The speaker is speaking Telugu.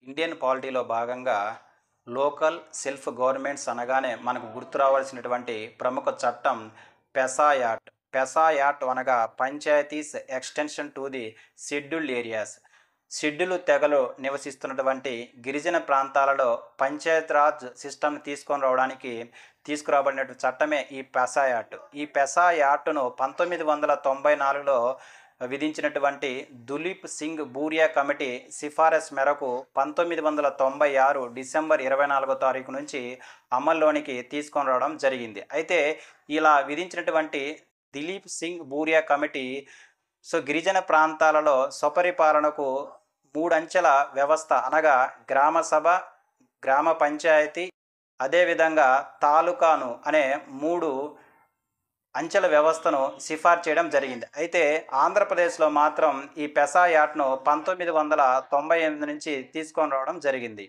ఇండియన్ పాలిటీలో భాగంగా లోకల్ సెల్ఫ్ గవర్నమెంట్స్ అనగానే మనకు గుర్తు రావాల్సినటువంటి ప్రముఖ చట్టం పెసా యాక్ట్. పెసా యాక్ట్ అనగా panchayats extension to the scheduled areas. Schedule తెగలు నివసిస్తున్నటువంటి గిరిజన ప్రాంతాలలో పంచాయత్ రాజ్ సిస్టమ్ తీసుకురాబడిన చట్టమే ఈ పెసా యాక్ట్. ఈ పెసా యాక్ట్ను 1994లో విధించినటువంటి దులీప్ సింగ్ బూరియా కమిటీ సిఫారసు మేరకు 1996 డిసెంబర్ 24వ తారీఖు నుంచి అమల్లోనికి తీసుకొని రావడం జరిగింది. అయితే ఇలా విధించినటువంటి దిలీప్ సింగ్ బూరియా కమిటీ గిరిజన ప్రాంతాలలో స్వపరిపాలనకు మూడంచెల వ్యవస్థ అనగా గ్రామ సభ, గ్రామ పంచాయతీ, అదేవిధంగా తాలూకాను అనే మూడు అంచెల వ్యవస్థను సిఫార్సు చేయడం జరిగింది. అయితే ఆంధ్రప్రదేశ్లో మాత్రం ఈ పెసా యాక్ట్ను 1998 నుంచి తీసుకొని రావడం జరిగింది.